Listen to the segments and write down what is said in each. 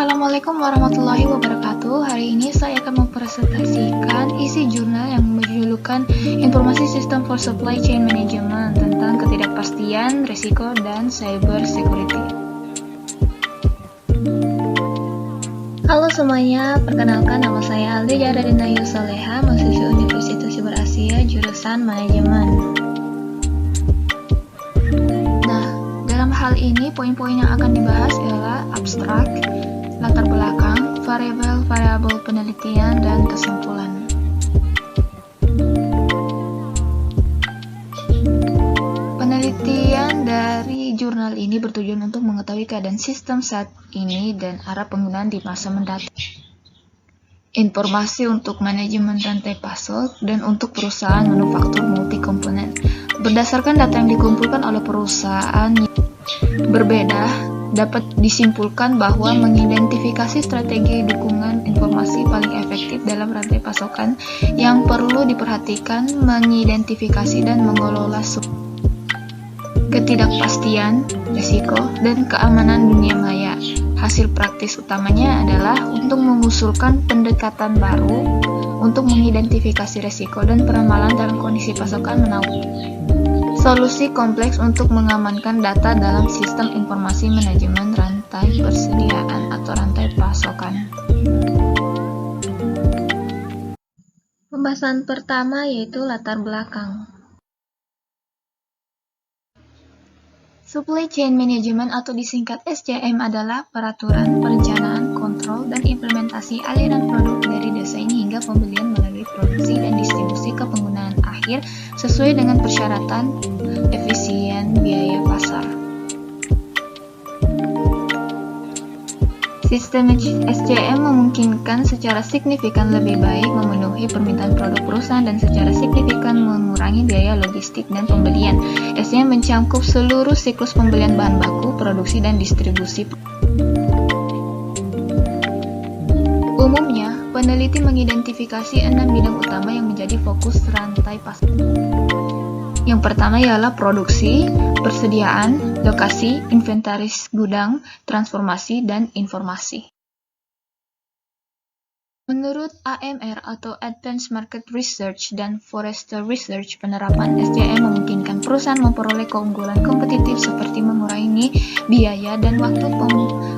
Assalamualaikum warahmatullahi wabarakatuh. Hari ini saya akan mempresentasikan isi jurnal yang berjudulkan Informasi Sistem for Supply Chain Management tentang ketidakpastian, risiko, dan cyber security. Halo semuanya, perkenalkan nama saya Aldi Jaradina Yusoleha, mahasiswa Universitas Cyber Asia, jurusan Manajemen. Dalam hal ini, poin-poin yang akan dibahas ialah abstrak, latar belakang, variabel penelitian, dan kesimpulan. Penelitian dari jurnal ini bertujuan untuk mengetahui keadaan sistem saat ini dan arah penggunaan di masa mendatang. Informasi untuk manajemen rantai pasok dan untuk perusahaan manufaktur multi-komponen. Berdasarkan data yang dikumpulkan oleh perusahaan berbeda, dapat disimpulkan bahwa mengidentifikasi strategi dukungan informasi paling efektif dalam rantai pasokan yang perlu diperhatikan, mengidentifikasi dan mengelola ketidakpastian, risiko, dan keamanan dunia maya. Hasil praktis utamanya adalah untuk mengusulkan pendekatan baru untuk mengidentifikasi risiko dan peramalan dalam kondisi pasokan solusi kompleks untuk mengamankan data dalam sistem informasi manajemen rantai persediaan atau rantai pasokan. Pembahasan pertama yaitu latar belakang. Supply Chain Management atau disingkat SCM adalah peraturan, perencanaan, kontrol, dan implementasi aliran produk dari desain hingga pembelian melalui produksi dan distribusi ke penggunaan akhir sesuai dengan persyaratan efisien biaya pasar. Sistem SCM memungkinkan secara signifikan lebih baik memenuhi permintaan produk perusahaan dan secara signifikan mengurangi biaya logistik dan pembelian. SCM mencakup seluruh siklus pembelian bahan baku, produksi, dan distribusi. Umumnya, peneliti mengidentifikasi 6 bidang utama yang menjadi fokus rantai pasok. Yang pertama ialah produksi, persediaan, lokasi, inventaris gudang, transformasi, dan informasi. Menurut AMR atau Advanced Market Research dan Forrester Research, penerapan SCM memungkinkan perusahaan memperoleh keunggulan kompetitif seperti mengurangi biaya dan waktu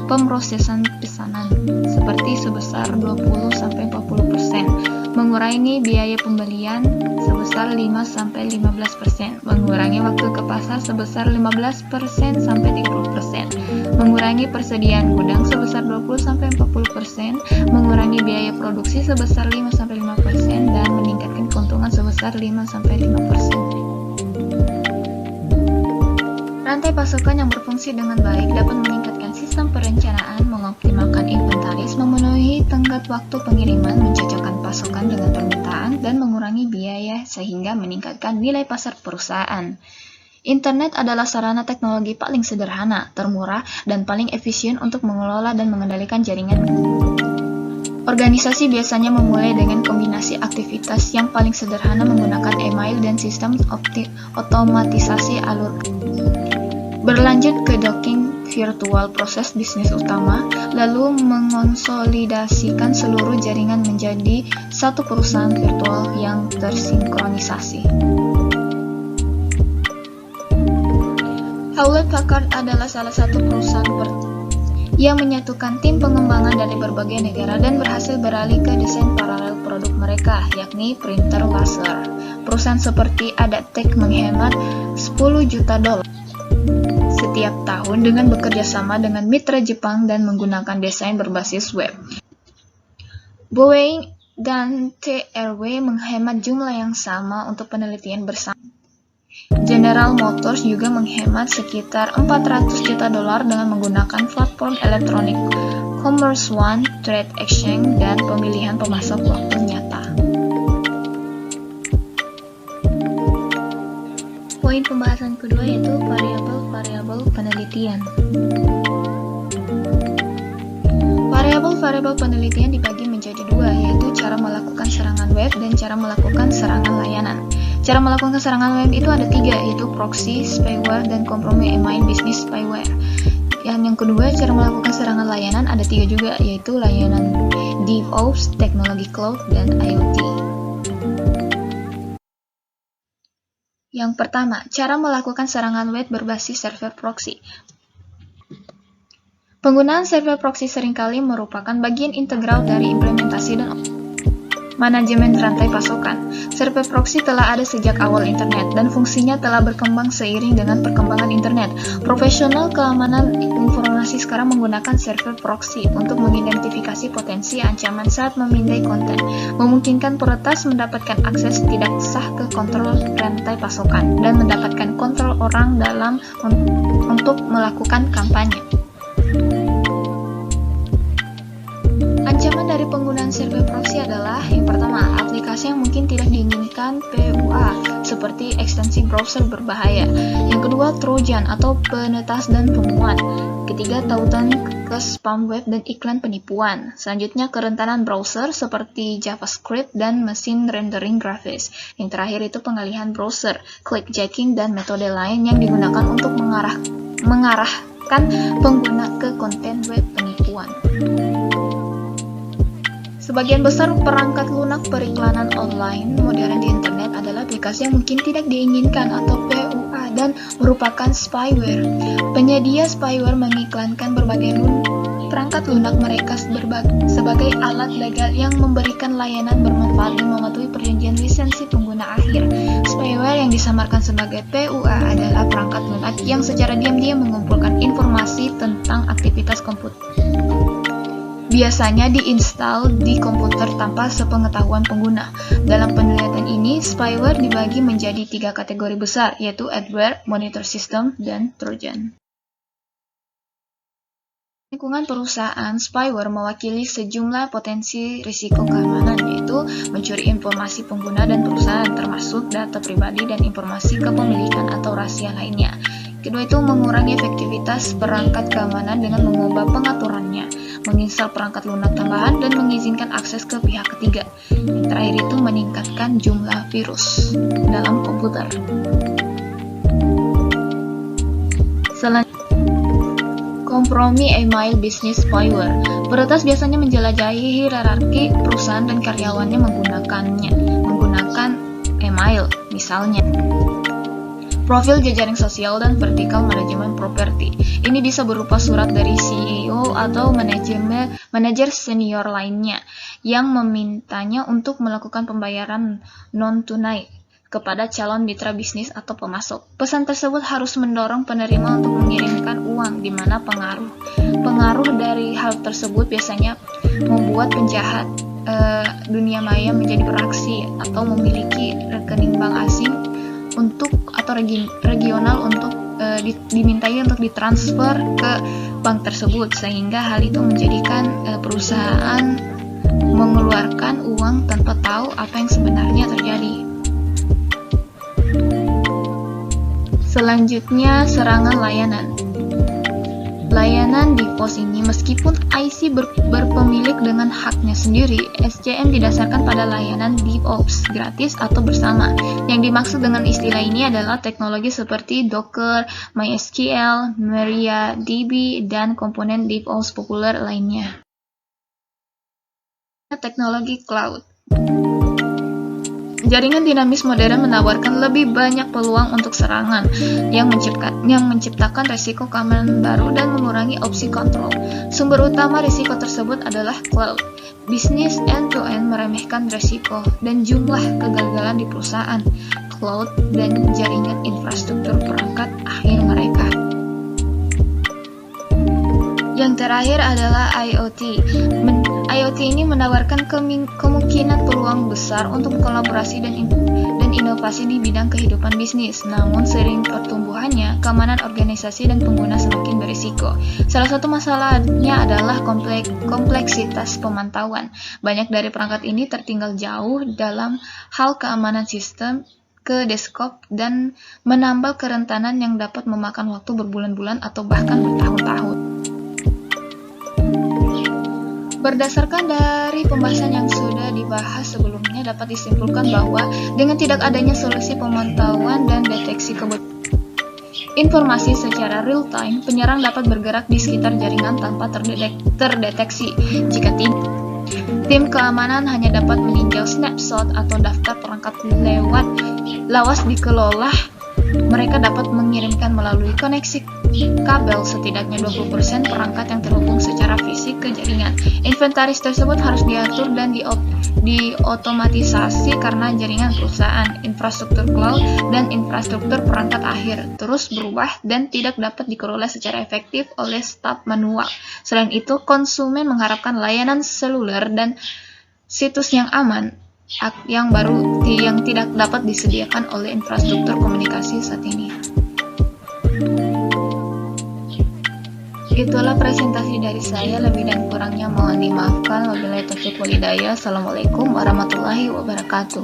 pemrosesan pesanan seperti sebesar 20-40%, mengurangi biaya pembelian sebesar 5-15%, mengurangi waktu ke pasar sebesar 15-30%, mengurangi persediaan gudang sebesar 20-40%, mengurangi biaya produksi sebesar 5-5%, dan meningkatkan keuntungan sebesar 5-5%. Rantai pasokan yang berfungsi dengan baik dapat meningkatkan sistem perencanaan, mengoptimalkan inventaris, memenuhi tenggat waktu pengiriman, mencocokkan pasokan dengan permintaan, dan mengurangi biaya sehingga meningkatkan nilai pasar perusahaan. Internet adalah sarana teknologi paling sederhana, termurah, dan paling efisien untuk mengelola dan mengendalikan jaringan. Organisasi biasanya memulai dengan kombinasi aktivitas yang paling sederhana menggunakan email dan sistem otomatisasi alur. Berlanjut ke docking virtual proses bisnis utama, lalu mengonsolidasikan seluruh jaringan menjadi satu perusahaan virtual yang tersinkronisasi. Hewlett-Packard adalah salah satu perusahaan yang menyatukan tim pengembangan dari berbagai negara dan berhasil beralih ke desain paralel produk mereka, yakni printer laser. Perusahaan seperti Adaptec menghemat $10 juta setiap tahun dengan bekerja sama dengan mitra Jepang dan menggunakan desain berbasis web. Boeing dan TRW menghemat jumlah yang sama untuk penelitian bersama. General Motors juga menghemat sekitar $400 juta dengan menggunakan platform elektronik Commerce One, Trade Exchange, dan pemilihan pemasok waktu nyata. Poin pembahasan kedua yaitu variabel penelitian. Variabel penelitian dibagi menjadi dua, yaitu cara melakukan serangan web dan cara melakukan serangan layanan. Cara melakukan serangan web itu ada 3, yaitu proxy, spyware, dan kompromi email business spyware. Yang kedua, cara melakukan serangan layanan ada 3 juga, yaitu layanan DevOps, teknologi cloud, dan IoT. Yang pertama, cara melakukan serangan web berbasis server proxy. Penggunaan server proxy seringkali merupakan bagian integral dari implementasi dan manajemen rantai pasokan. Server proxy telah ada sejak awal internet dan fungsinya telah berkembang seiring dengan perkembangan internet. Profesional keamanan informasi sekarang menggunakan server proxy untuk mengidentifikasi potensi ancaman saat memindai konten, memungkinkan peretas mendapatkan akses tidak sah ke kontrol rantai pasokan, dan mendapatkan kontrol orang dalam untuk melakukan kampanye. Ancaman dari penggunaan server proxy adalah yang pertama, aplikasi yang mungkin tidak diinginkan PUA seperti ekstensi browser berbahaya. Yang kedua, trojan atau penetas dan pemuat. Ketiga, tautan ke spam web dan iklan penipuan. Selanjutnya, kerentanan browser seperti JavaScript dan mesin rendering grafis. Yang terakhir itu pengalihan browser, clickjacking, dan metode lain yang digunakan untuk mengarahkan pengguna ke konten web penipuan. Sebagian besar perangkat lunak periklanan online modern di internet adalah aplikasi yang mungkin tidak diinginkan atau PUA dan merupakan spyware. Penyedia spyware mengiklankan berbagai perangkat lunak mereka sebagai alat legal yang memberikan layanan bermanfaat dan mematuhi perjanjian lisensi pengguna akhir. Spyware yang disamarkan sebagai PUA adalah perangkat lunak yang secara diam-diam mengumpulkan informasi tentang aktivitas komputer. Biasanya diinstal di komputer tanpa sepengetahuan pengguna. Dalam penelitian ini, spyware dibagi menjadi 3 kategori besar, yaitu adware, monitor system, dan trojan. Lingkungan perusahaan, spyware mewakili sejumlah potensi risiko keamanan, yaitu mencuri informasi pengguna dan perusahaan, termasuk data pribadi dan informasi kepemilikan atau rahasia lainnya. Kedua itu mengurangi efektivitas perangkat keamanan dengan mengubah pengaturannya, menginstal perangkat lunak tambahan, dan mengizinkan akses ke pihak ketiga. Yang terakhir itu meningkatkan jumlah virus dalam komputer. Kompromi email bisnis spyware. Peretas biasanya menjelajahi hierarki perusahaan dan karyawannya menggunakan email, misalnya profil jejaring sosial dan vertikal manajemen properti. Ini bisa berupa surat dari CEO atau manajer senior lainnya yang memintanya untuk melakukan pembayaran non-tunai kepada calon mitra bisnis atau pemasok. Pesan tersebut harus mendorong penerima untuk mengirimkan uang, di mana pengaruh dari hal tersebut biasanya membuat penjahat dunia maya menjadi beraksi atau memiliki rekening bank asing atau regional untuk dimintai untuk ditransfer ke bank tersebut, sehingga hal itu menjadikan perusahaan mengeluarkan uang tanpa tahu apa yang sebenarnya terjadi. Selanjutnya, serangan layanan. Layanan DevOps ini, meskipun IC berpemilik dengan haknya sendiri, SCM didasarkan pada layanan DevOps gratis atau bersama. Yang dimaksud dengan istilah ini adalah teknologi seperti Docker, MySQL, MariaDB, dan komponen DevOps populer lainnya. Teknologi cloud. Jaringan dinamis modern menawarkan lebih banyak peluang untuk serangan yang menciptakan risiko keamanan baru dan mengurangi opsi kontrol. Sumber utama risiko tersebut adalah cloud. Bisnis end-to-end meremehkan risiko dan jumlah kegagalan di perusahaan, cloud, dan jaringan infrastruktur perangkat akhir mereka. Yang terakhir adalah IoT. IoT ini menawarkan kemungkinan peluang besar untuk kolaborasi dan inovasi di bidang kehidupan bisnis. Namun seiring pertumbuhannya, keamanan organisasi dan pengguna semakin berisiko. Salah satu masalahnya adalah kompleksitas pemantauan. Banyak dari perangkat ini tertinggal jauh dalam hal keamanan sistem ke desktop dan menambah kerentanan yang dapat memakan waktu berbulan-bulan atau bahkan bertahun-tahun. Berdasarkan dari pembahasan yang sudah dibahas sebelumnya, dapat disimpulkan bahwa dengan tidak adanya solusi pemantauan dan deteksi kebocoran, informasi secara real-time, penyerang dapat bergerak di sekitar jaringan tanpa terdeteksi. Jika tim keamanan hanya dapat meninjau snapshot atau daftar perangkat lawas dikelola, mereka dapat mengirimkan melalui koneksi kabel setidaknya 20% perangkat yang terhubung secara fisik ke jaringan. Inventaris tersebut harus diatur dan diotomatisasi karena jaringan perusahaan, infrastruktur cloud, dan infrastruktur perangkat akhir terus berubah dan tidak dapat dikelola secara efektif oleh staf manual. Selain itu, konsumen mengharapkan layanan seluler dan situs yang aman yang tidak dapat disediakan oleh infrastruktur komunikasi saat ini. Itulah presentasi dari saya, lebih dan kurangnya mohon dimaafkan. Wabillahi taufiq walhidayah. Assalamualaikum warahmatullahi wabarakatuh.